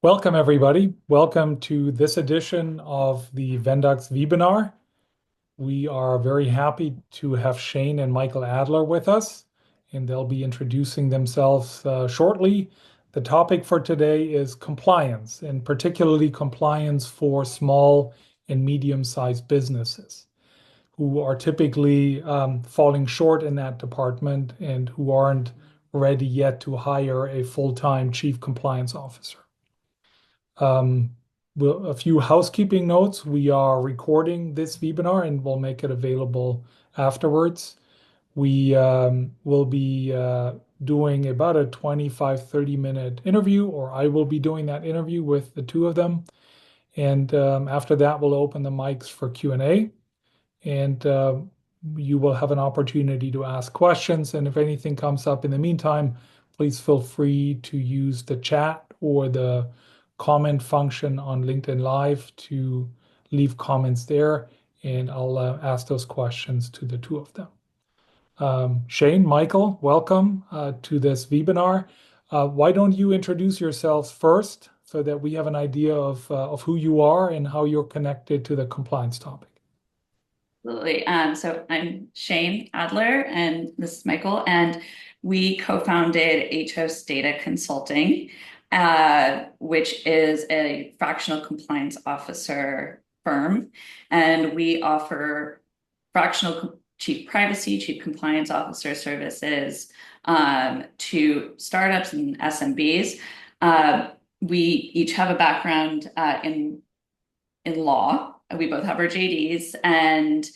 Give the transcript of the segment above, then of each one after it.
Welcome, everybody. Welcome to this edition of the Vendox webinar. We are very happy to have Shane and Michael Adler with us, and they'll be introducing themselves shortly. The topic for today is compliance, and particularly compliance for small and medium-sized businesses who are typically falling short in that department and who aren't ready yet to hire a full-time chief compliance officer. A few housekeeping notes. We are recording this webinar and we'll make it available afterwards. We will be doing about a 25-30 minute interview, or I will be doing that interview with the two of them. And after that, we'll open the mics for Q&A. And you will have an opportunity to ask questions. And if anything comes up in the meantime, please feel free to use the chat or the comment function on LinkedIn Live to leave comments there, and I'll ask those questions to the two of them. Shane, Michael, welcome to this webinar. Why don't you introduce yourselves first so that we have an idea of who you are and how you're connected to the compliance topic? Absolutely. So I'm Shane Adler, and this is Michael, and we co-founded Atos Data Consulting, which is a fractional compliance officer firm, and we offer fractional chief privacy, chief compliance officer services to startups and SMBs. We each have a background in law. We both have our JDs, and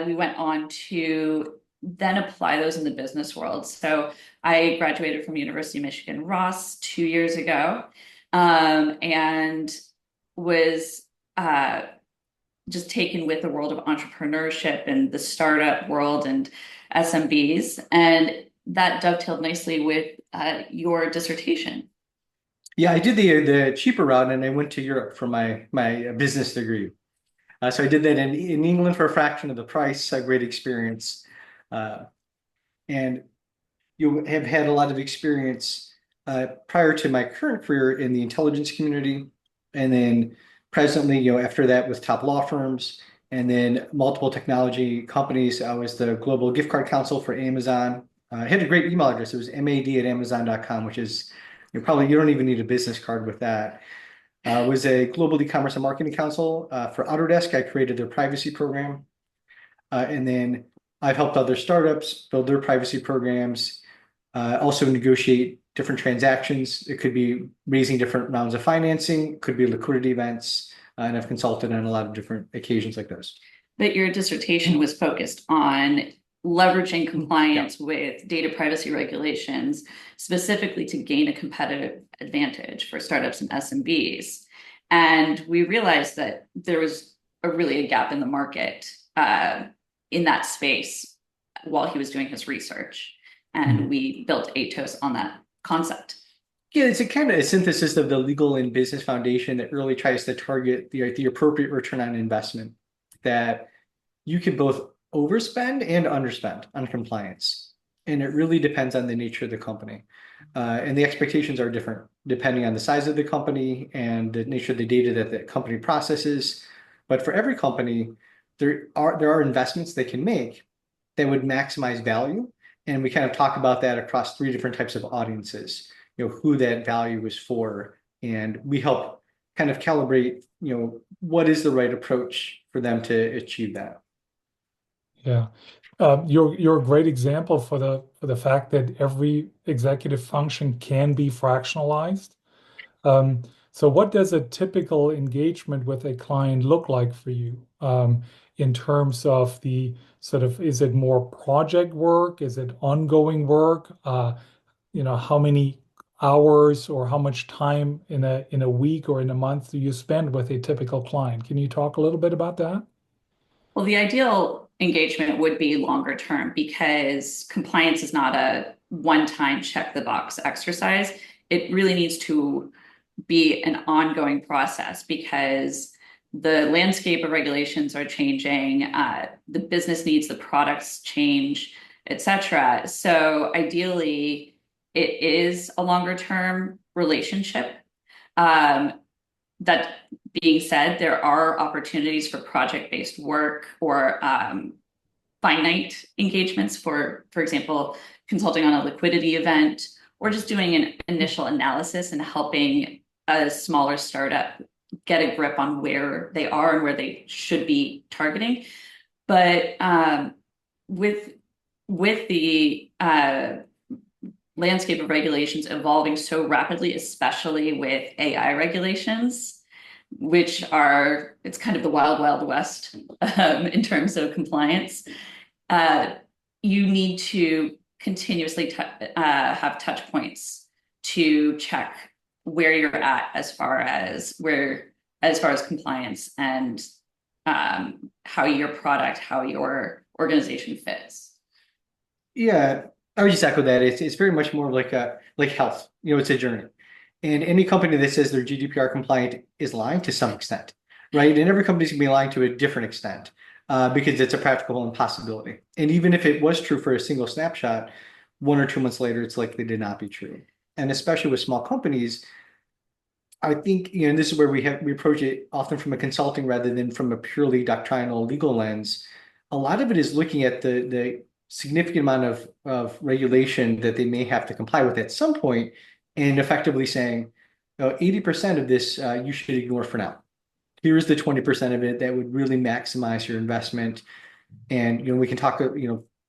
we went on to then apply those in the business world. So I graduated from University of Michigan Ross 2 years ago, and was just taken with the world of entrepreneurship and the startup world and SMBs, and that dovetailed nicely with your dissertation. Yeah, I did the cheaper route, and I went to Europe for my business degree. So I did that in England for a fraction of the price, a great experience. And you have had a lot of experience prior to my current career in the intelligence community. And then presently, after that with top law firms and then multiple technology companies. I was the global gift card counsel for Amazon. I had a great email address. It was mad@amazon.com, which is you don't even need a business card with that. Was a global e-commerce and marketing counsel for Autodesk. I created their privacy program. And then I've helped other startups build their privacy programs, also negotiate different transactions. It could be raising different rounds of financing, could be liquidity events, and I've consulted on a lot of different occasions like those. But your dissertation was focused on leveraging compliance with data privacy regulations, specifically to gain a competitive advantage for startups and SMBs. And we realized that there was really a gap in the market in that space while he was doing his research. And we built Atos on that concept. Yeah, it's a kind of a synthesis of the legal and business foundation that really tries to target the appropriate return on investment, that you can both overspend and underspend on compliance. And it really depends on the nature of the company. And the expectations are different depending on the size of the company and the nature of the data that the company processes. But for every company, there are investments they can make that would maximize value. And we kind of talk about that across three different types of audiences, who that value is for. And we help kind of calibrate, what is the right approach for them to achieve that. Yeah. You're a great example for the fact that every executive function can be fractionalized. So what does a typical engagement with a client look like for you, in terms of the sort of, is it more project work? Is it ongoing work? How many hours or how much time in a week or in a month do you spend with a typical client? Can you talk a little bit about that? Well, the ideal engagement would be longer term, because compliance is not a one-time check the box exercise. It really needs to be an ongoing process, because the landscape of regulations are changing, the business needs, the products change, etc. So ideally, it is a longer term relationship. That being said, there are opportunities for project-based work or finite engagements for example, consulting on a liquidity event or just doing an initial analysis and helping a smaller startup get a grip on where they are and where they should be targeting. But with the landscape of regulations evolving so rapidly, especially with AI regulations, which are, it's kind of the wild, wild west in terms of compliance. You need to continuously have touch points to check where you're at as far as compliance and how your product, how your organization fits. Yeah, I would just echo that. It's very much more like health. It's a journey. And any company that says they're GDPR compliant is lying to some extent, right? And every company's gonna be lying to a different extent because it's a practical impossibility. And even if it was true for a single snapshot, 1 or 2 months later, it's likely to not be true. And especially with small companies, I think, and this is where we approach it often from a consulting rather than from a purely doctrinal legal lens. A lot of it is looking at the significant amount of regulation that they may have to comply with at some point and effectively saying, 80% of this you should ignore for now. Here's the 20% of it that would really maximize your investment. And we can talk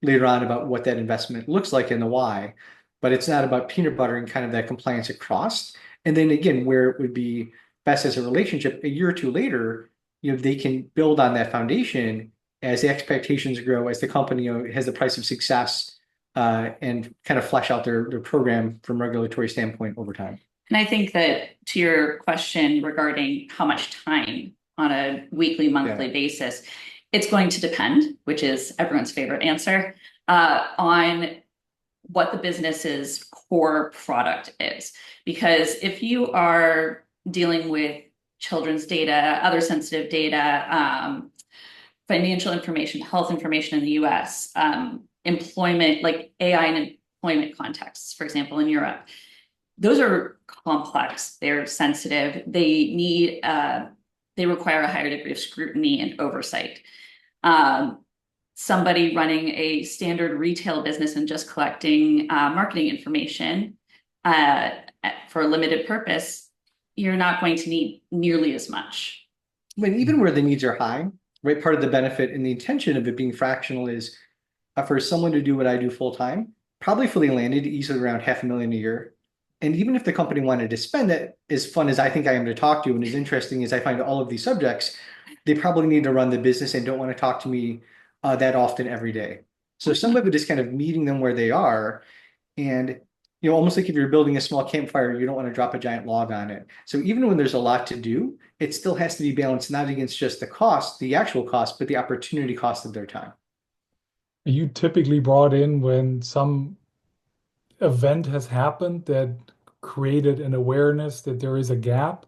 later on about what that investment looks like and the why, but it's not about peanut buttering kind of that compliance across. And then again, where it would be best as a relationship, a year or two later, they can build on that foundation as the expectations grow, as the company has the price of success, and kind of flesh out their program from a regulatory standpoint over time. And I think that to your question regarding how much time on a weekly, monthly basis, it's going to depend, which is everyone's favorite answer, on what the business's core product is. Because if you are dealing with children's data, other sensitive data, financial information, health information in the US, employment, like AI and employment contexts, for example, in Europe, those are complex, they're sensitive, they require a higher degree of scrutiny and oversight. Somebody running a standard retail business and just collecting marketing information for a limited purpose, you're not going to need nearly as much. But even where the needs are high, right? Part of the benefit and the intention of it being fractional is for someone to do what I do full time, probably fully landed, easily around $500,000 a year. And even if the company wanted to spend it, as fun as I think I am to talk to and as interesting as I find all of these subjects, they probably need to run the business and don't want to talk to me that often every day. So some of it is kind of meeting them where they are. And almost like if you're building a small campfire, you don't want to drop a giant log on it. So even when there's a lot to do, it still has to be balanced, not against just the cost, the actual cost, but the opportunity cost of their time. Are you typically brought in when some event has happened that created an awareness that there is a gap?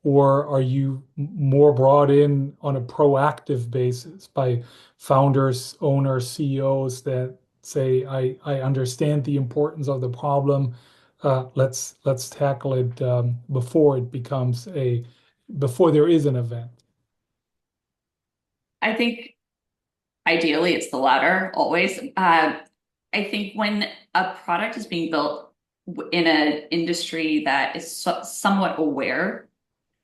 Or are you more brought in on a proactive basis by founders, owners, CEOs that say, I understand the importance of the problem. Let's tackle it before it becomes before there is an event. I think ideally it's the latter always. I think when a product is being built in an industry that is somewhat aware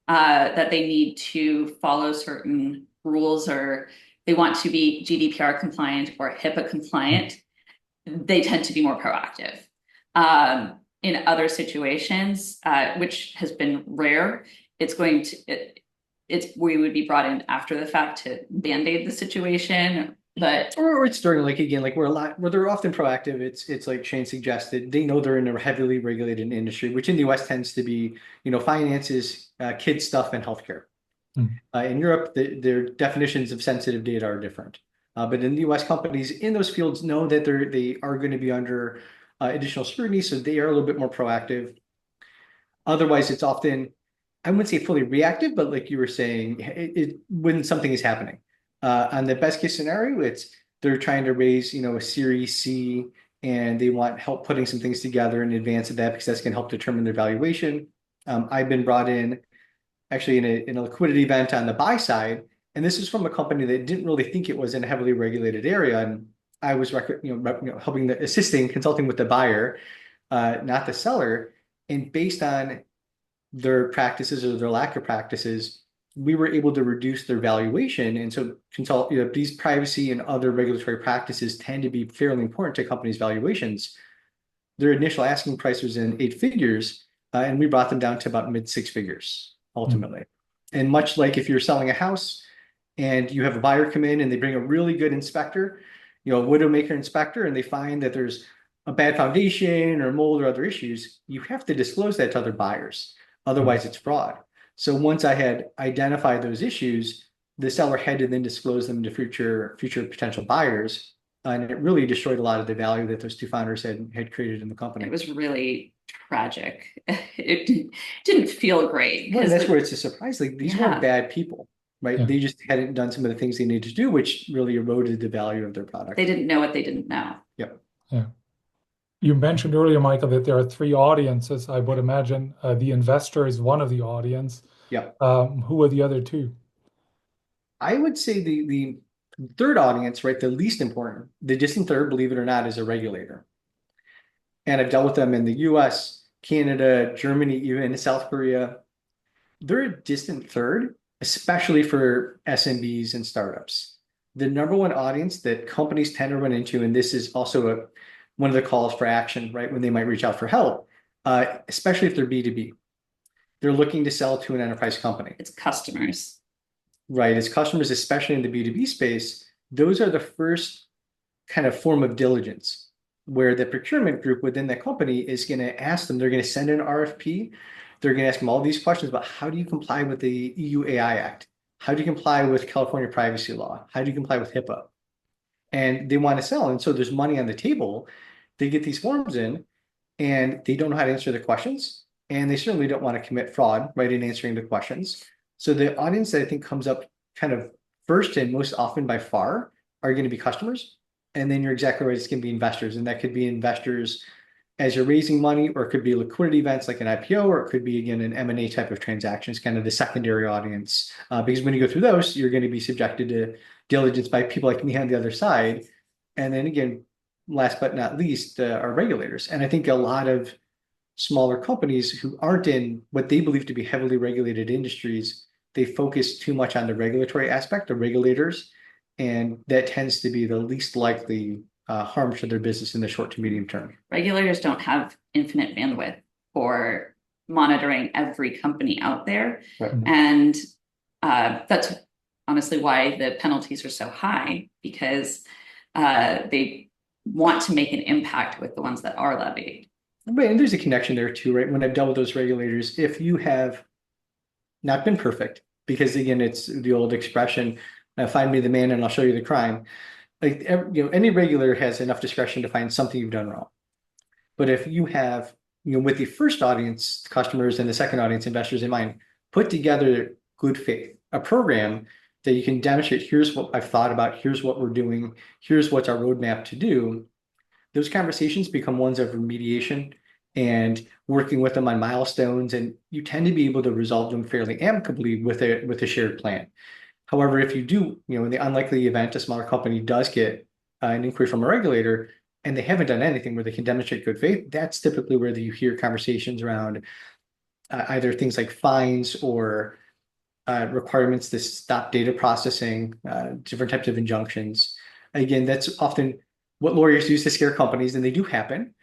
that they need to follow certain rules or they want to be GDPR compliant or HIPAA compliant, they tend to be more proactive. In other situations, which has been rare, we would be brought in after the fact to band-aid the situation. But or it's during where they're often proactive. It's like Shane suggested. They know they're in a heavily regulated industry, which in the US tends to be finances, kid stuff, and healthcare. In Europe, their definitions of sensitive data are different. But in the US, companies in those fields know that they are going to be under additional scrutiny, so they are a little bit more proactive. Otherwise, it's often, I wouldn't say fully reactive, but like you were saying, when something is happening. On the best case scenario, they're trying to raise, a Series C, and they want help putting some things together in advance of that because that's going to help determine their valuation. I've been brought in actually in a liquidity event on the buy side, and this is from a company that didn't really think it was in a heavily regulated area, and I was helping assisting consulting with the buyer, not the seller, and based on their practices or their lack of practices, we were able to reduce their valuation. And so these privacy and other regulatory practices tend to be fairly important to companies' valuations. Their initial asking price was in 8 figures, and we brought them down to about mid 6 figures ultimately. And much like if you're selling a house and you have a buyer come in and they bring a really good inspector, a widowmaker inspector, and they find that there's a bad foundation or mold or other issues, you have to disclose that to other buyers. Otherwise, it's fraud. So once I had identified those issues, the seller had to then disclose them to future potential buyers. And it really destroyed a lot of the value that those two founders had created in the company. It was really tragic. It didn't feel great. Well, that's where it's a surprise. Like these weren't bad people, right? Yeah. They just hadn't done some of the things they needed to do, which really eroded the value of their product. They didn't know what they didn't know. Yep. Yeah. You mentioned earlier, Michael, that there are three audiences. I would imagine the investor is one of the audience. Yep. Who are the other two? I would say the third audience, right, the least important, the distant third, believe it or not, is a regulator. And I've dealt with them in the US, Canada, Germany, even South Korea. They're a distant third, especially for SMBs and startups. The number one audience that companies tend to run into, and this is also one of the calls for action, right, when they might reach out for help, especially if they're B2B. They're looking to sell to an enterprise company. It's customers. Right. As customers, especially in the B2B space, those are the first kind of form of diligence where the procurement group within the company is going to ask them, they're going to send an RFP. They're going to ask them all these questions about how do you comply with the EU AI Act? How do you comply with California privacy law? How do you comply with HIPAA? And they want to sell. And so there's money on the table. They get these forms in and they don't know how to answer the questions. And they certainly don't want to commit fraud, right, in answering the questions. So the audience that I think comes up kind of first and most often by far are going to be customers. And then you're exactly right, it's going to be investors. And that could be investors as you're raising money, or it could be liquidity events like an IPO, or it could be, again, an M&A type of transactions, kind of the secondary audience. Because when you go through those, you're going to be subjected to diligence by people like me on the other side. And then again, last but not least, are regulators. And I think a lot of smaller companies who aren't in what they believe to be heavily regulated industries, they focus too much on the regulatory aspect, the regulators, and that tends to be the least likely harm to their business in the short to medium term. Regulators don't have infinite bandwidth for monitoring every company out there. Right. And that's honestly why the penalties are so high, because they want to make an impact with the ones that are levied. Right, and there's a connection there too, right? When I've dealt with those regulators, if you have not been perfect, because again, it's the old expression, find me the man and I'll show you the crime. Like any regulator has enough discretion to find something you've done wrong. But if you have, with the first audience, customers, and the second audience, investors in mind, put together good faith, a program that you can demonstrate, here's what I've thought about, here's what we're doing, here's what's our roadmap to do. Those conversations become ones of remediation and working with them on milestones, and you tend to be able to resolve them fairly amicably with a shared plan. However, if you do, in the unlikely event a smaller company does get an inquiry from a regulator and they haven't done anything where they can demonstrate good faith, that's typically where you hear conversations around either things like fines or requirements to stop data processing, different types of injunctions. Again, that's often what lawyers use to scare companies, and they do happen.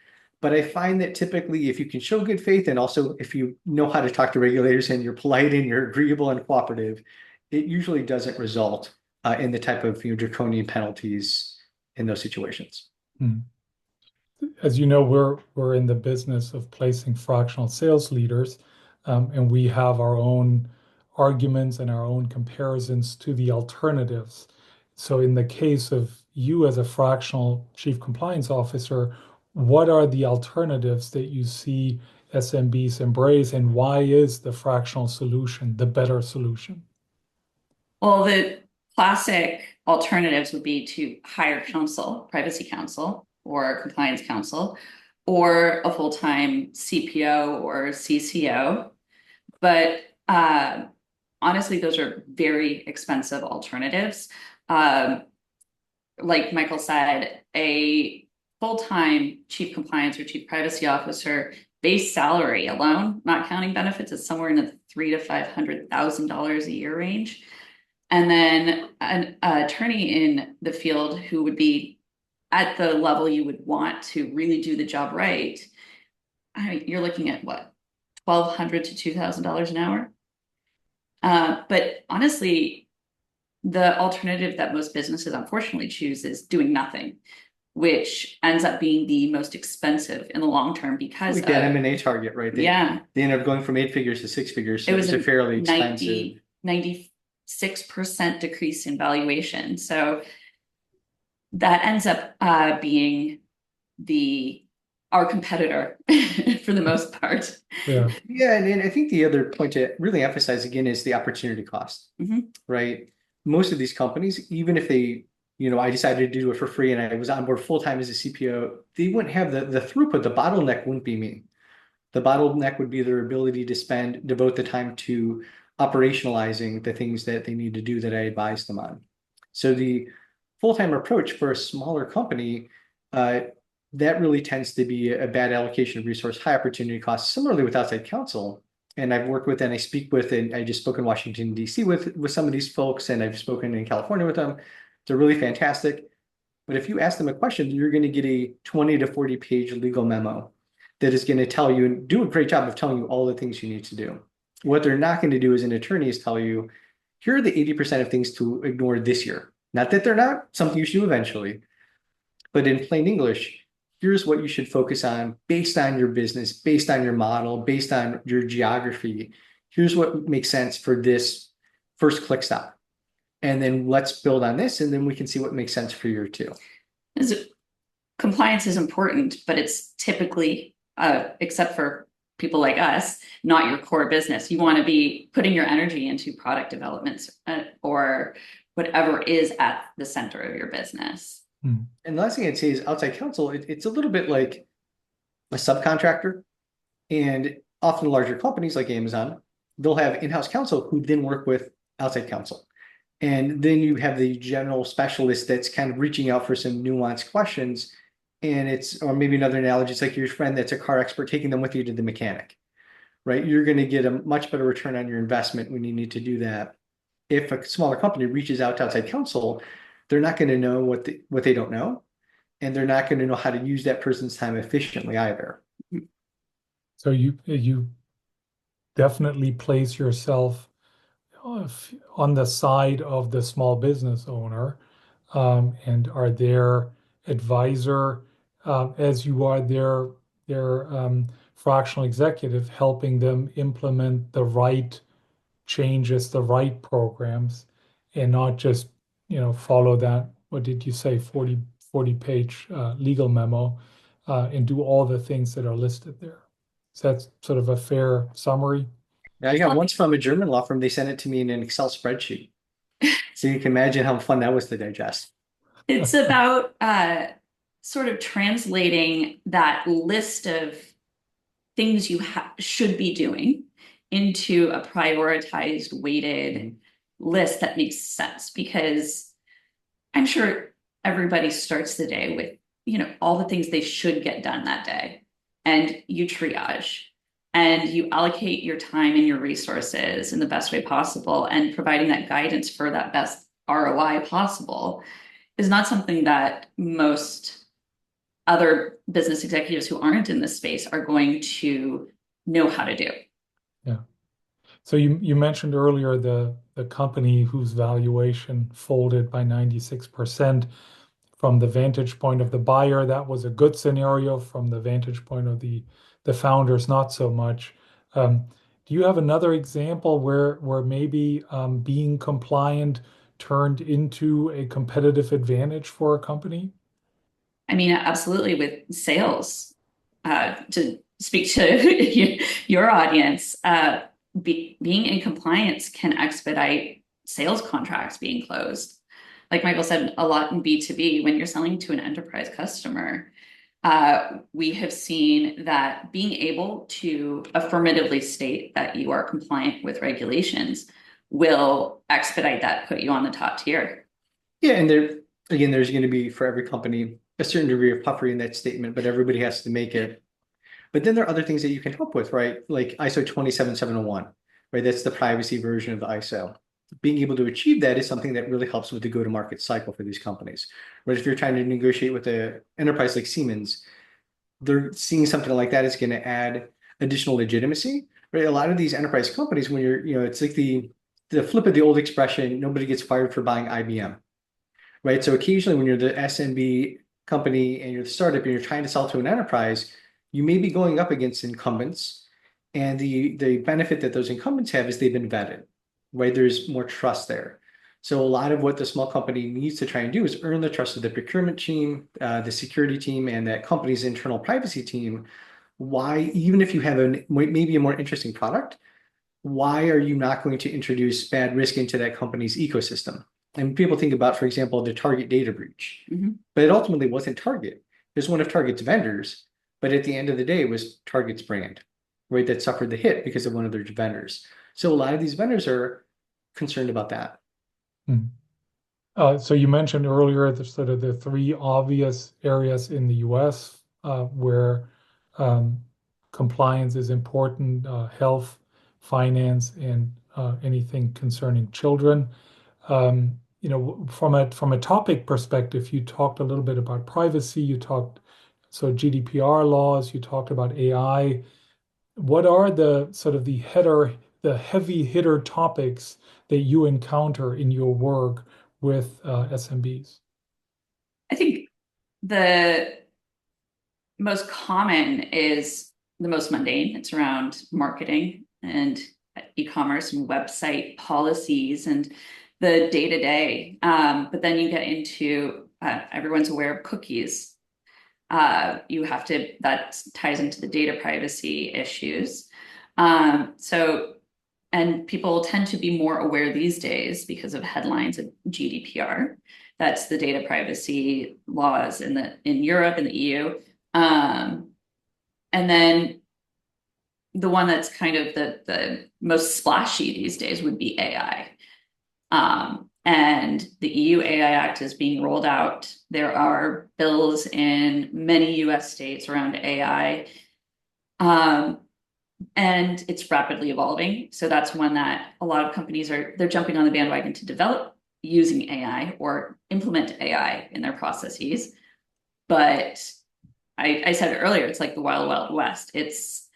But I find that typically if you can show good faith, and also if you know how to talk to regulators and you're polite and you're agreeable and cooperative, it usually doesn't result in the type of draconian penalties in those situations. As you know, we're in the business of placing fractional sales leaders, and we have our own arguments and our own comparisons to the alternatives. So in the case of you as a fractional chief compliance officer, what are the alternatives that you see SMBs embrace, and why is the fractional solution the better solution? Well, the classic alternatives would be to hire counsel, privacy counsel, or compliance counsel, or a full-time CPO or CCO. But honestly, those are very expensive alternatives. Like Michael said, a full-time chief compliance or chief privacy officer base salary alone, not counting benefits, is somewhere in the $300,000 to $500,000 a year range. And then an attorney in the field who would be at the level you would want to really do the job right, I mean, you're looking at what, $1,200 to $2,000 an hour. But honestly, the alternative that most businesses unfortunately choose is doing nothing, which ends up being the most expensive in the long term because Like that M&A target, right? They end up going from 8 figures to 6 figures. So it was a fairly expensive 96% decrease in valuation. So that ends up being our competitor for the most part. Yeah. Yeah, and I think the other point to really emphasize again is the opportunity cost, right? Most of these companies, even if they, I decided to do it for free and I was on board full time as a CPO, they wouldn't have the throughput. The bottleneck wouldn't be me. The bottleneck would be their ability to devote the time to operationalizing the things that they need to do that I advise them on. So the full-time approach for a smaller company, that really tends to be a bad allocation of resource, high opportunity costs. Similarly with outside counsel, and I've worked with and I speak with, and I just spoke in Washington, D.C. with some of these folks, and I've spoken in California with them. They're really fantastic. But if you ask them a question, you're going to get a 20 to 40 page legal memo that is going to tell you and do a great job of telling you all the things you need to do. What they're not going to do as an attorney is tell you, here are the 80% of things to ignore this year. Not that they're not something you should do eventually, but in plain English, here's what you should focus on based on your business, based on your model, based on your geography. Here's what makes sense for this first click stop. And then let's build on this, and then we can see what makes sense for year two. Compliance is important, but it's typically, except for people like us, not your core business. You want to be putting your energy into product developments or whatever is at the center of your business. And the last thing I'd say is outside counsel, it's a little bit like a subcontractor. And often larger companies like Amazon, they'll have in-house counsel who then work with outside counsel. And then you have the general specialist that's kind of reaching out for some nuanced questions. And or maybe another analogy, it's like your friend that's a car expert taking them with you to the mechanic, right? You're going to get a much better return on your investment when you need to do that. If a smaller company reaches out to outside counsel, they're not going to know what they don't know. And they're not going to know how to use that person's time efficiently either. So you definitely place yourself on the side of the small business owner, and are their advisor, as you are their fractional executive, helping them implement the right changes, the right programs, and not just follow that, what did you say, 40 page legal memo, and do all the things that are listed there. Is that sort of a fair summary? Yeah, I got once from a German law firm, they sent it to me in an Excel spreadsheet. So you can imagine how fun that was to digest. It's about sort of translating that list of things you should be doing into a prioritized, weighted list that makes sense. Because I'm sure everybody starts the day with, all the things they should get done that day. And you triage and you allocate your time and your resources in the best way possible, and providing that guidance for that best ROI possible is not something that most other business executives who aren't in this space are going to know how to do. Yeah. So you mentioned earlier the company whose valuation folded by 96%. From the vantage point of the buyer, that was a good scenario. From the vantage point of the founders, not so much. Do you have another example where maybe being compliant turned into a competitive advantage for a company? I mean, absolutely, with sales. To speak to your audience, being in compliance can expedite sales contracts being closed. Like Michael said, a lot in B2B, when you're selling to an enterprise customer, we have seen that being able to affirmatively state that you are compliant with regulations will expedite that, put you on the top tier. Yeah, and there's going to be for every company a certain degree of puffery in that statement, but everybody has to make it. But then there are other things that you can help with, right? Like ISO 27701, right? That's the privacy version of the ISO. Being able to achieve that is something that really helps with the go-to-market cycle for these companies. Right? If you're trying to negotiate with an enterprise like Siemens, they're seeing something like that is going to add additional legitimacy, right? A lot of these enterprise companies, when it's like the flip of the old expression, nobody gets fired for buying IBM, right? So occasionally when you're the SMB company and you're the startup and you're trying to sell to an enterprise, you may be going up against incumbents. And the benefit that those incumbents have is they've been vetted, right? There's more trust there. So a lot of what the small company needs to try and do is earn the trust of the procurement team, the security team, and that company's internal privacy team. Why, even if you have maybe a more interesting product, why are you not going to introduce bad risk into that company's ecosystem? And people think about, for example, the Target data breach, but it ultimately wasn't Target. It was one of Target's vendors, but at the end of the day, it was Target's brand, right, that suffered the hit because of one of their vendors. So a lot of these vendors are concerned about that. So you mentioned earlier the sort of the three obvious areas in the US where compliance is important, health, finance, and anything concerning children. From a topic perspective, you talked a little bit about privacy, so GDPR laws, you talked about AI. What are the sort of the heavy hitter topics that you encounter in your work with SMBs? I think the most common is the most mundane. It's around marketing and e-commerce and website policies and the day-to-day. But then you get into everyone's aware of cookies. That ties into the data privacy issues. And people tend to be more aware these days because of headlines of GDPR. That's the data privacy laws in Europe and the EU. And then the one that's kind of the most splashy these days would be AI. And the EU AI Act is being rolled out. There are bills in many US states around AI. And it's rapidly evolving. So that's one that a lot of companies they're jumping on the bandwagon to develop using AI or implement AI in their processes. But I said earlier, it's like the wild, wild west. It's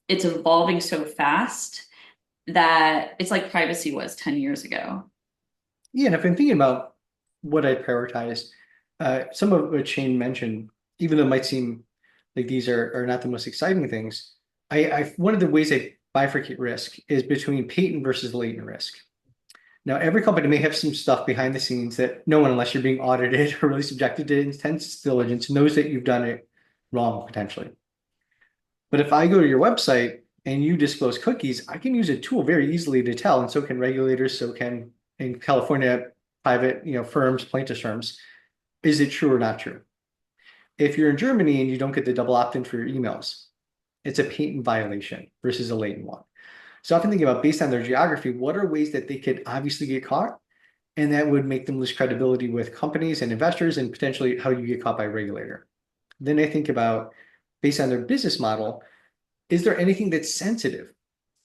evolving so fast that it's like privacy was 10 years ago. Yeah, and if I'm thinking about what I prioritize, some of what Shane mentioned, even though it might seem like these are not the most exciting things, one of the ways I bifurcate risk is between patent versus latent risk. Now, every company may have some stuff behind the scenes that no one, unless you're being audited or really subjected to intense diligence, knows that you've done it wrong potentially. But if I go to your website and you disclose cookies, I can use a tool very easily to tell, and so can regulators, so can in California private firms, plaintiffs firms, is it true or not true? If you're in Germany and you don't get the double opt-in for your emails, it's a patent violation versus a latent one. So often thinking about, based on their geography, what are ways that they could obviously get caught, and that would make them lose credibility with companies and investors, and potentially how you get caught by a regulator. Then I think about, based on their business model, is there anything that's sensitive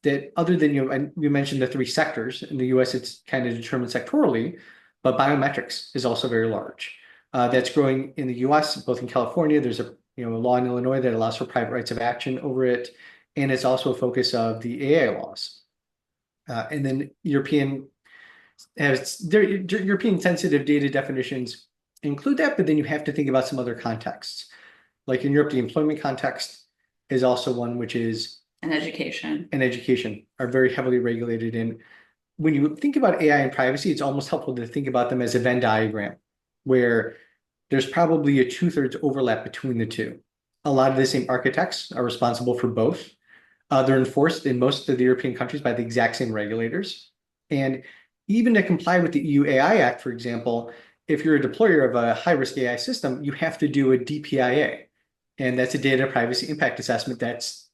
that, other than you mentioned the three sectors in the US, it's kind of determined sectorally, but biometrics is also very large. That's growing in the US, both in California. There's a law in Illinois that allows for private rights of action over it, and it's also a focus of the AI laws. And then European sensitive data definitions include that, but then you have to think about some other contexts. Like in Europe, the employment context is also one which is And education are very heavily regulated. And when you think about AI and privacy, it's almost helpful to think about them as a Venn diagram, where there's probably a 2/3 overlap between the two. A lot of the same architects are responsible for both. They're enforced in most of the European countries by the exact same regulators. And even to comply with the EU AI Act, for example, if you're a deployer of a high-risk AI system, you have to do a DPIA, and that's a data privacy impact assessment that's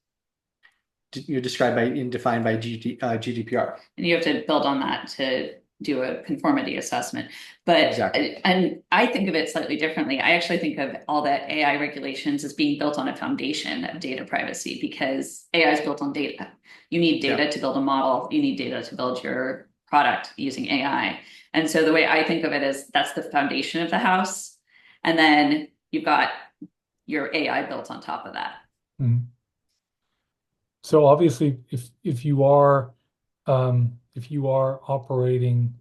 described by and defined by GDPR. And you have to build on that to do a conformity assessment. But Exactly. and I think of it slightly differently. I actually think of all that AI regulations as being built on a foundation of data privacy, because AI is built on data. You need data to build a model. You need data to build your product using AI. And so the way I think of it is that's the foundation of the house. And then you've got your AI built on top of that. Mhm. So obviously, if you are operating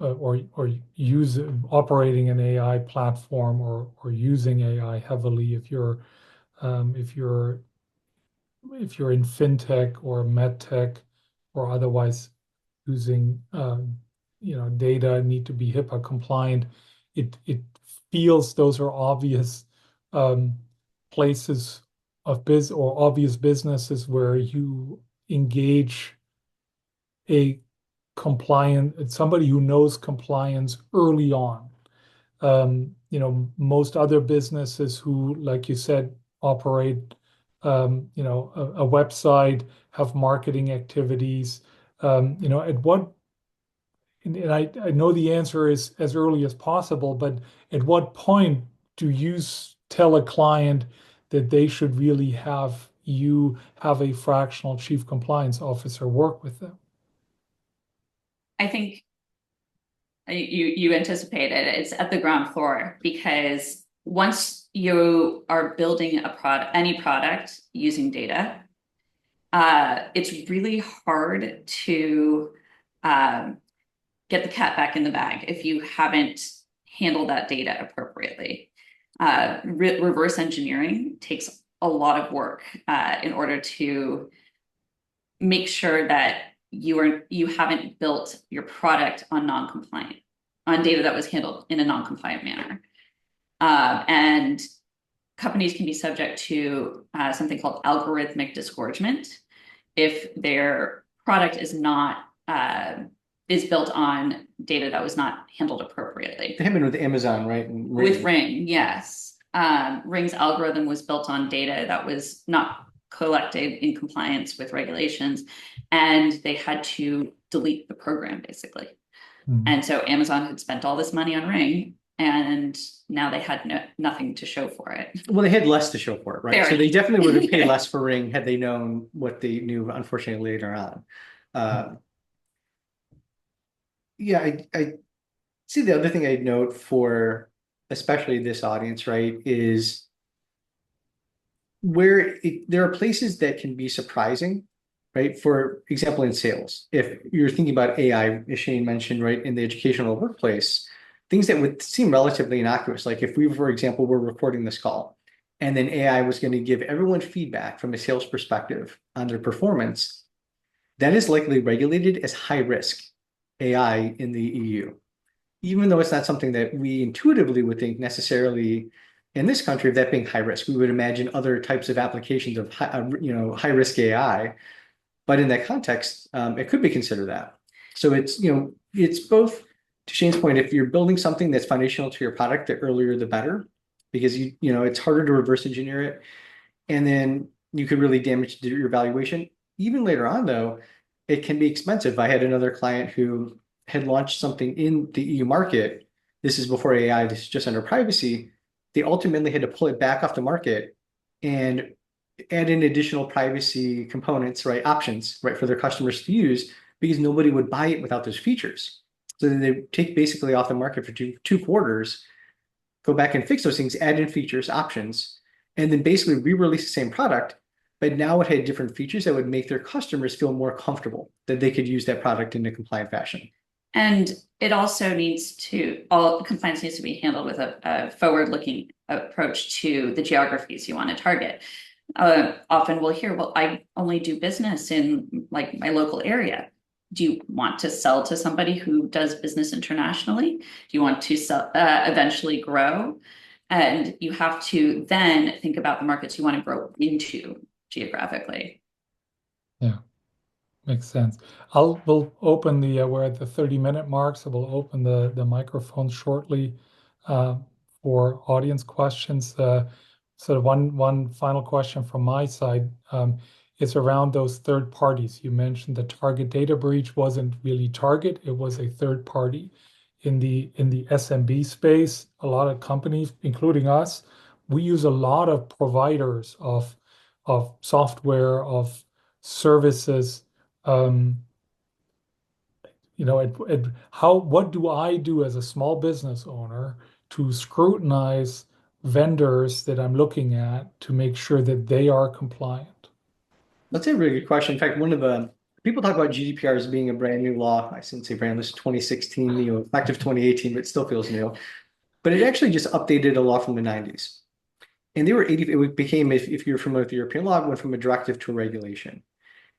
or use operating an AI platform or using AI heavily, um, if you're if you're in fintech or medtech or otherwise using data need to be HIPAA compliant, it feels those are obvious um, places of or obvious businesses where you engage a somebody who knows compliance early on. Most other businesses who, like you said, operate, a website, have marketing activities. At what, and I know the answer is as early as possible, but at what point do you tell a client that they should really have you have a fractional chief compliance officer work with them? I think you anticipated it's at the ground floor, because once you are building any product using data, it's really hard to get the cat back in the bag if you haven't handled that data appropriately. Reverse engineering takes a lot of work in order to make sure that you haven't built your product on data that was handled in a non-compliant manner. And companies can be subject to something called algorithmic disgorgement if their product is built on data that was not handled appropriately. They happened with Amazon, right? With Ring, yes. Ring's algorithm was built on data that was not collected in compliance with regulations, and they had to delete the program, basically. Mm. And so Amazon had spent all this money on Ring, and now they had nothing to show for it. Well, they had less to show for it, right? Very. So they definitely would have paid less for Ring had they known what they knew, unfortunately, later on. Yeah, I see the other thing I'd note for especially this audience, right, is there are places that can be surprising, right? For example, in sales, if you're thinking about AI, as Shane mentioned, right, in the educational workplace, things that would seem relatively innocuous, like if we, for example, were recording this call and then AI was going to give everyone feedback from a sales perspective on their performance, that is likely regulated as high risk AI in the EU, even though it's not something that we intuitively would think necessarily in this country of that being high risk. We would imagine other types of applications of high risk AI, but in that context, it could be considered that. So it's both, to Shane's point, if you're building something that's foundational to your product, the earlier the better, because it's harder to reverse engineer it, and then you could really damage your valuation. Even later on, though, it can be expensive. I had another client who had launched something in the EU market. This is before AI, this is just under privacy. They ultimately had to pull it back off the market and add in additional privacy components, right, options, right, for their customers to use, because nobody would buy it without those features. So then they take basically off the market for two quarters, go back and fix those things, add in features, options, and then basically re-release the same product, but now it had different features that would make their customers feel more comfortable that they could use that product in a compliant fashion. And it also all compliance needs to be handled with a forward-looking approach to the geographies you want to target. Often we'll hear, well, I only do business in like my local area. Do you want to sell to somebody who does business internationally? Do you want to eventually grow? And you have to then think about the markets you want to grow into geographically. Yeah. Makes sense. We'll open we're at the 30-minute mark, so we'll open the microphone shortly uh, for audience questions. So one final question from my side is around those third parties. You mentioned the target data breach wasn't really Target, it was a third party. In the SMB space, a lot of companies, including us, we use a lot of providers of software, of services. um, what do I do as a small business owner to scrutinize vendors that I'm looking at to make sure that they are compliant? That's a really good question. In fact, one of the people talk about GDPR as being a brand new law. I shouldn't say brand, this is 2016, effective 2018, but it still feels new. But it actually just updated a law from the 90s. And they were 80, it became, if you're familiar with European law, it went from a directive to a regulation.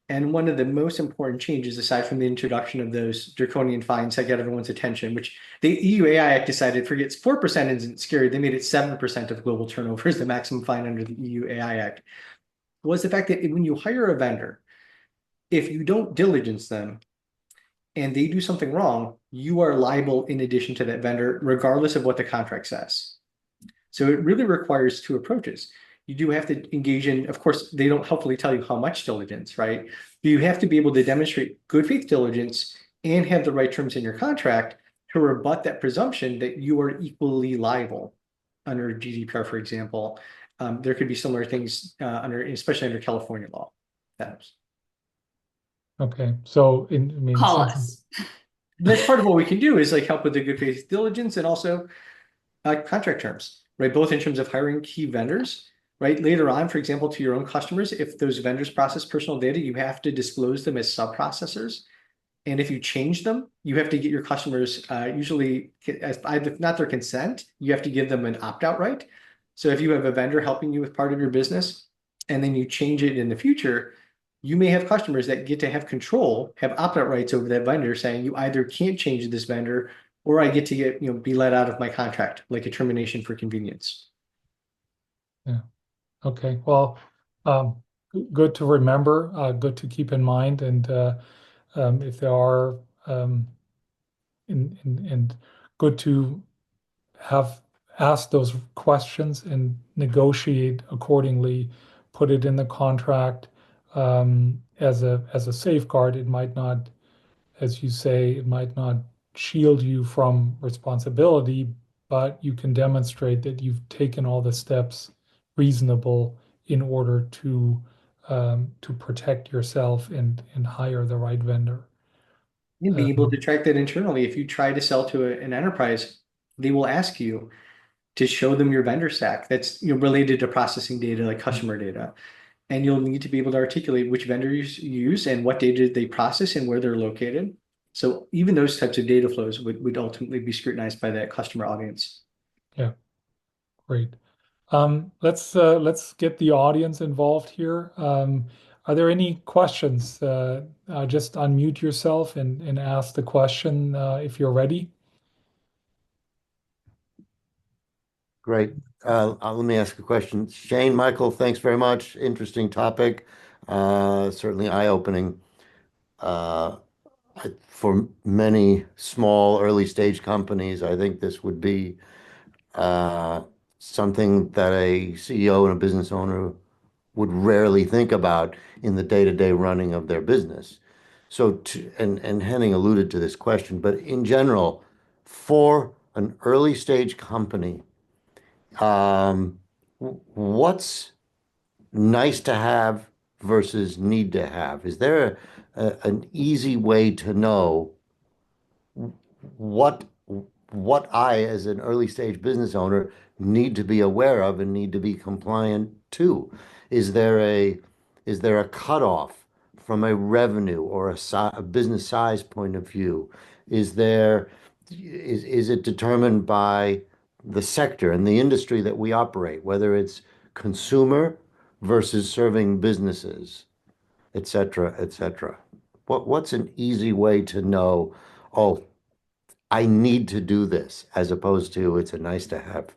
And one of the most important changes, aside from the introduction of those draconian fines that got everyone's attention, which the EU AI Act decided, forgets 4% isn't scary. They made it 7% of global turnover is the maximum fine under the EU AI Act, was the fact that when you hire a vendor, if you don't diligence them and they do something wrong, you are liable in addition to that vendor, regardless of what the contract says. So it really requires two approaches. You do have to engage in, of course, they don't helpfully tell you how much diligence, right? But you have to be able to demonstrate good faith diligence and have the right terms in your contract to rebut that presumption that you are equally liable under GDPR, for example. There could be similar things especially under California law. That helps. Okay, so I mean, Call us. That's part of what we can do is like help with the good faith diligence and also contract terms, right? Both in terms of hiring key vendors, right? Later on, for example, to your own customers, if those vendors process personal data, you have to disclose them as sub-processors. And if you change them, you have to get your customers usually, as either not their consent, you have to give them an opt-out right. So if you have a vendor helping you with part of your business, and then you change it in the future, you may have customers that get to have control, have opt-out rights over that vendor, saying you either can't change this vendor, or I get to be let out of my contract, like a termination for convenience. yeah. Okay. Well, good to remember, good to keep in mind, and if there are and good to have asked those questions and negotiate accordingly, put it in the contract as a safeguard. It might not, as you say, it might not shield you from responsibility, but you can demonstrate that you've taken all the steps reasonable in order to protect yourself and hire the right vendor. And being able Um, to track that internally, if you try to sell to an enterprise, they will ask you to show them your vendor stack that's related to processing data like customer data. And you'll need to be able to articulate which vendors you use and what data they process and where they're located. So even those types of data flows would ultimately be scrutinized by that customer audience. yeah, great. Let's get the audience involved here. Are there any questions? Just unmute yourself and ask the question if you're ready. Great. Let me ask a question. Shane, Michael, thanks very much. Interesting topic. Certainly eye-opening. Uh, for many small early stage companies, I think this would be uh, something that a CEO and a business owner would rarely think about in the day-to-day running of their business. And Henning alluded to this question, but in general, for an early stage company, um, what's nice to have versus need to have? Is there an easy way to know what what I, as an early stage business owner, need to be aware of and need to be compliant to? Is there a cutoff from a revenue or a business size point of view? Is it determined by the sector and the industry that we operate, whether it's consumer versus serving businesses, et cetera, et cetera? What's an easy way to know, oh, I need to do this, as opposed to it's a nice to have?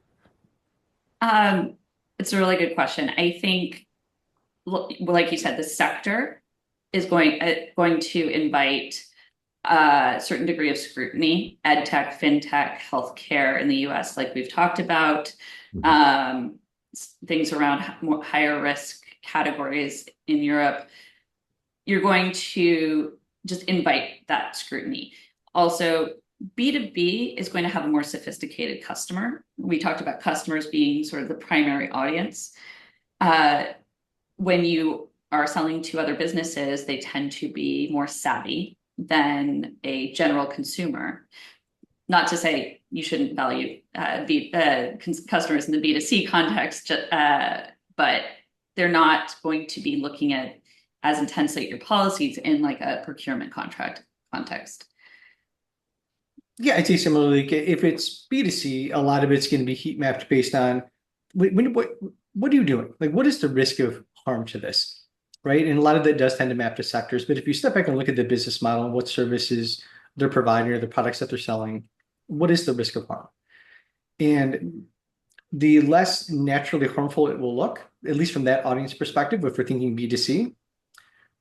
Um, it's a really good question. I think, like you said, the sector is going to invite a certain degree of scrutiny, ed tech, fintech, healthcare in the US, like we've talked about, things around more higher risk categories in Europe, you're going to just invite that scrutiny. Also, B2B is going to have a more sophisticated customer. We talked about customers being sort of the primary audience. When you are selling to other businesses, they tend to be more savvy than a general consumer. Not to say you shouldn't value customers in the B2C context, but they're not going to be looking at as intensely at your policies in like a procurement contract context. Yeah, I'd say similarly, if it's B2C, a lot of it's going to be heat mapped based on what are you doing? Like, what is the risk of harm to this? Right. And a lot of that does tend to map to sectors. But if you step back and look at the business model and what services they're providing or the products that they're selling, what is the risk of harm? And the less naturally harmful it will look, at least from that audience perspective, if we're thinking B2C,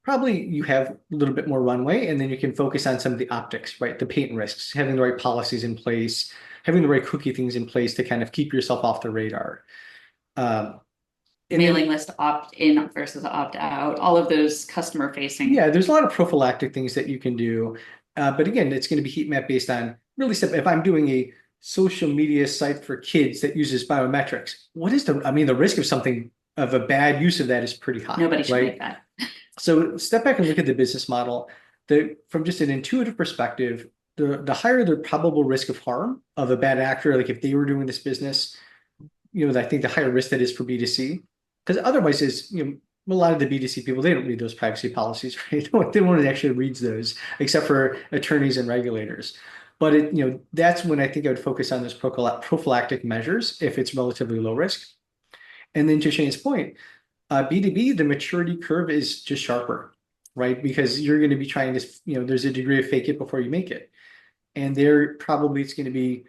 probably you have a little bit more runway, and then you can focus on some of the optics, right? The patent risks, having the right policies in place, having the right cookie things in place to kind of keep yourself off the radar. Mailing list opt-in versus opt-out, all of those customer facing. Yeah, there's a lot of prophylactic things that you can do. But again, it's going to be heat map based on really simple. If I'm doing a social media site for kids that uses biometrics, what is the risk of something of a bad use of that is pretty high. Nobody should right? make that. So step back and look at the business model. From just an intuitive perspective, the higher the probable risk of harm of a bad actor, like if they were doing this business, I think the higher risk that is for B2C. Because otherwise, a lot of the B2C people, they don't read those privacy policies, right? They won't actually read those, except for attorneys and regulators. But that's when I think I would focus on those prophylactic measures if it's relatively low risk. And then to Shane's point, B2B, the maturity curve is just sharper, right? Because you're going to be trying to, there's a degree of fake it before you make it. And there probably it's going to be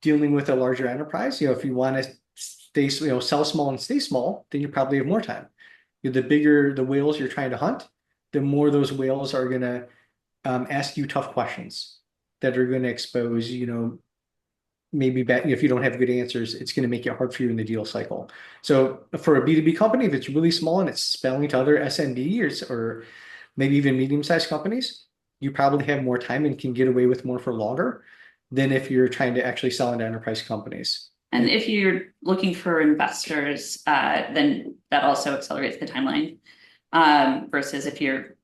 dealing with a larger enterprise. If you want to stay, sell small and stay small, then you probably have more time. The bigger the whales you're trying to hunt, the more those whales are going to ask you tough questions that are going to expose, maybe if you don't have good answers, it's going to make it hard for you in the deal cycle. So for a B2B company, if it's really small and it's selling to other SMB or maybe even medium-sized companies, you probably have more time and can get away with more for longer than if you're trying to actually sell into enterprise companies. And if you're looking for investors, then that also accelerates the timeline versus if you're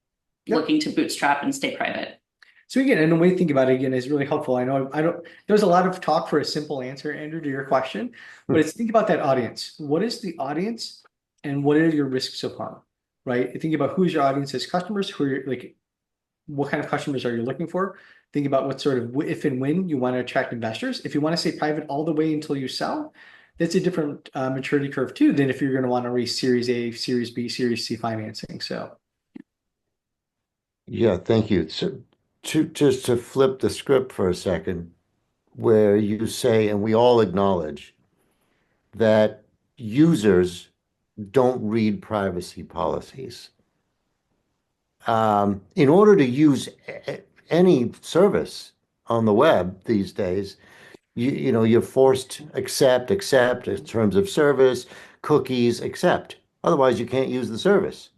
looking to bootstrap and stay private. So again, and the way to think about it again is really helpful. I know there's a lot of talk for a simple answer, Andrew, to your question, but it's think about that audience. What is the audience and what are your risks of harm, right? Think about who's your audience as customers, what kind of customers are you looking for? Think about what sort of if and when you want to attract investors. If you want to stay private all the way until you sell, that's a different maturity curve too than if you're going to want to raise Series A, Series B, Series C financing. So, yeah, thank you. So, just to flip the script for a second, where you say, and we all acknowledge that users don't read privacy policies. In order to use any service on the web these days, you're forced to accept in terms of service, cookies, accept. Otherwise, you can't use the service.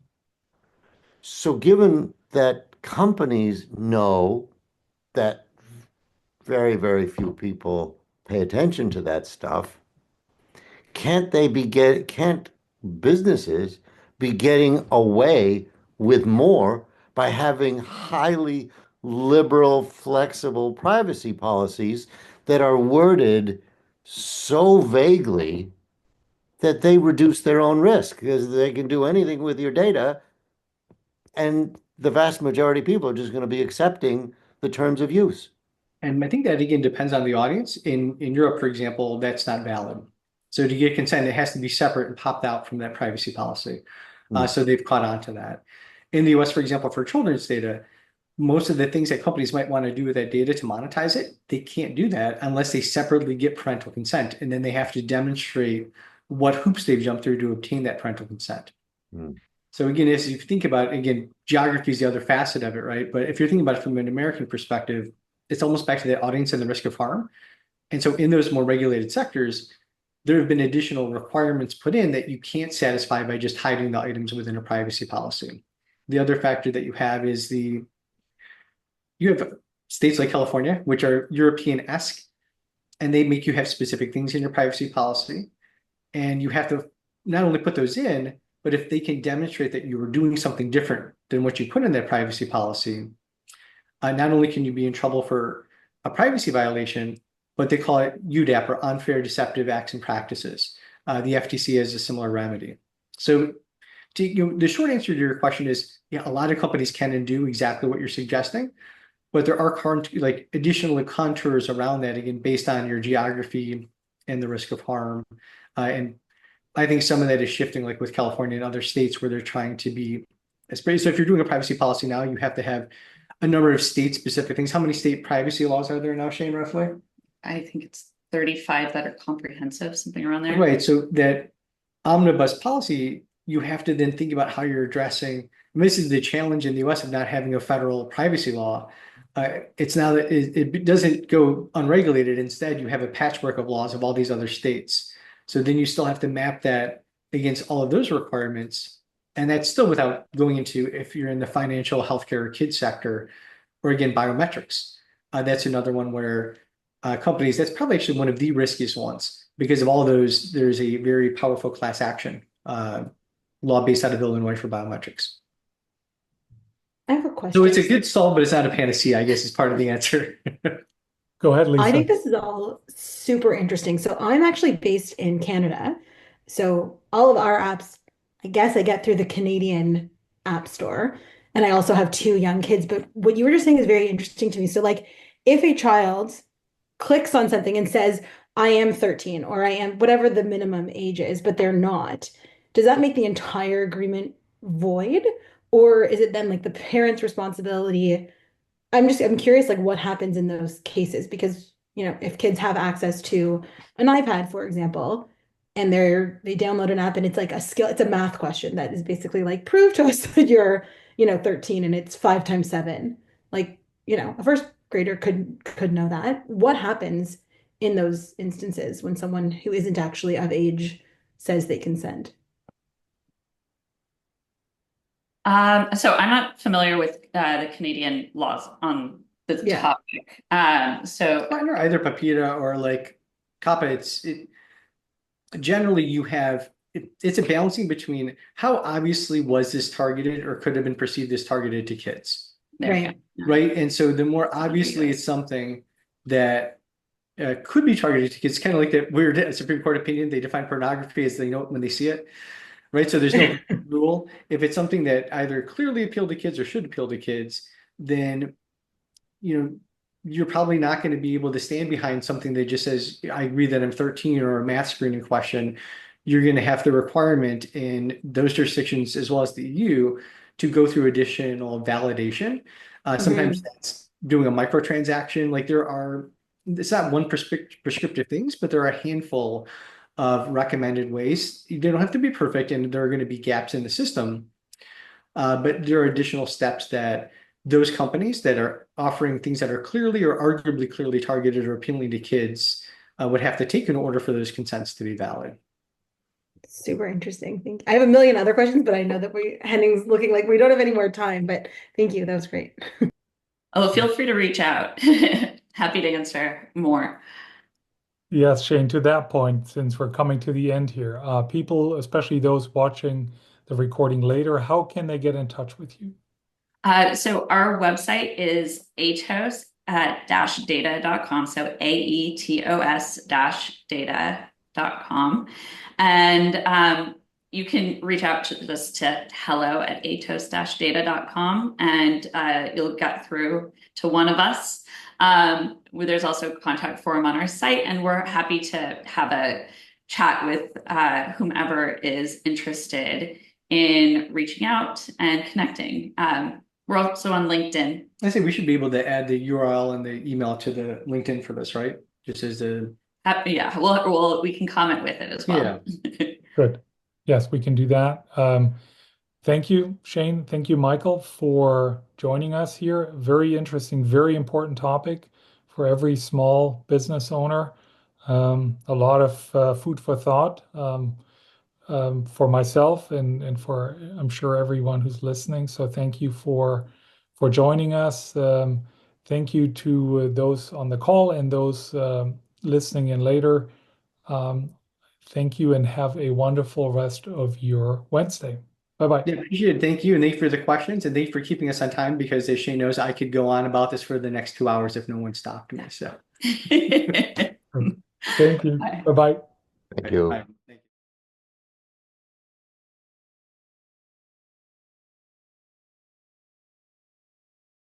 So given that companies know that very, very few people pay attention to that stuff, can't businesses be getting away with more by having highly liberal, flexible privacy policies that are worded so vaguely that they reduce their own risk because they can do anything with your data, and the vast majority of people are just going to be accepting the terms of use. And I think that again depends on the audience. In Europe, for example, that's not valid. So to get consent, it has to be separate and popped out from that privacy policy. So they've caught on to that. In the US, for example, for children's data, most of the things that companies might want to do with that data to monetize it, they can't do that unless they separately get parental consent. And then they have to demonstrate what hoops they've jumped through to obtain that parental consent. So again, as you think about, again, geography is the other facet of it, right? But if you're thinking about it from an American perspective, it's almost back to the audience and the risk of harm. And so in those more regulated sectors, there have been additional requirements put in that you can't satisfy by just hiding the items within a privacy policy. The other factor that you have is you have states like California, which are European-esque, and they make you have specific things in your privacy policy. And you have to not only put those in, but if they can demonstrate that you were doing something different than what you put in that privacy policy, not only can you be in trouble for a privacy violation, but they call it UDAP, or unfair, deceptive acts and practices. The FTC has a similar remedy. So the short answer to your question is, yeah, a lot of companies can and do exactly what you're suggesting, but there are like additional contours around that, again, based on your geography and the risk of harm. And I think some of that is shifting, like with California and other states where they're trying to be, so if you're doing a privacy policy now, you have to have a number of state-specific things. How many state privacy laws are there now, Shane, roughly? I think it's 35 that are comprehensive, something around there. Right. So that omnibus policy, you have to then think about how you're addressing. And this is the challenge in the US of not having a federal privacy law. It's now that it doesn't go unregulated. Instead, you have a patchwork of laws of all these other states. So then you still have to map that against all of those requirements. And that's still without going into, if you're in the financial, healthcare, or kids sector, or again, biometrics. That's another one where companies, that's probably actually one of the riskiest ones, because of all of those, there's a very powerful class action law based out of Illinois for biometrics. I have a question. So it's a good solve, but it's not a panacea, I guess, is part of the answer. Go ahead, Lisa. I think this is all super interesting. So I'm actually based in Canada. So all of our apps, I guess I get through the Canadian App Store. And I also have two young kids. But what you were just saying is very interesting to me. So like if a child clicks on something and says, I am 13 or I am whatever the minimum age is, but they're not, does that make the entire agreement void? Or is it then like the parent's responsibility? I'm curious like what happens in those cases, because if kids have access to an iPad, for example, and they download an app and it's like it's a math question that is basically like, prove to us that you're 13 and it's 5 times 7. Like, a first grader could know that. What happens in those instances when someone who isn't actually of age says they consent? So I'm not familiar with the Canadian laws on this topic. So Partner, either PAPITA or like COPPA, generally you have it's a balancing between how obviously was this targeted or could have been perceived as targeted to kids. Right. Right. And so the more obviously it's something that could be targeted to kids, kind of like that weird Supreme Court opinion, they define pornography as they know it when they see it. Right. So there's no rule. If it's something that either clearly appealed to kids or should appeal to kids, then, you're probably not going to be able to stand behind something that just says, I agree that I'm 13, or a math screening question. You're going to have the requirement in those jurisdictions as well as the EU to go through additional validation. Sometimes that's doing a microtransaction. Like it's not one prescriptive things, but there are a handful of recommended ways. They don't have to be perfect, and there are going to be gaps in the system. But there are additional steps that those companies that are offering things that are clearly or arguably clearly targeted or appealing to kids would have to take in order for those consents to be valid. Super interesting. I have a million other questions, but I know that Henning's looking like we don't have any more time, but thank you. That was great. Oh, feel free to reach out. Happy to answer more. Yes, Shane, to that point, since we're coming to the end here, people, especially those watching the recording later, how can they get in touch with you? So our website is aetos-data.com. So aetos-data.com. And you can reach out to us to hello@aetos-data.com, and you'll get through to one of us. There's also a contact form on our site, and we're happy to have a chat with whomever is interested in reaching out and connecting. We're also on LinkedIn. I think we should be able to add the URL and the email to the LinkedIn for this, right? Just as the yeah, we can comment with it as well. Yeah. Good. Yes, we can do that. Thank you, Shane. Thank you, Michael, for joining us here. Very interesting, very important topic for every small business owner. A lot of food for thought for myself and for, I'm sure, everyone who's listening. So thank you for joining us. Thank you to those on the call and those listening in later. Thank you and have a wonderful rest of your Wednesday. Bye-bye. Yeah, appreciate it. Thank you. And thank you for the questions, and thank you for keeping us on time, because as Shane knows, I could go on about this for the next 2 hours if no one stopped me. So Thank you. Bye. Bye-bye. Thank you. bye.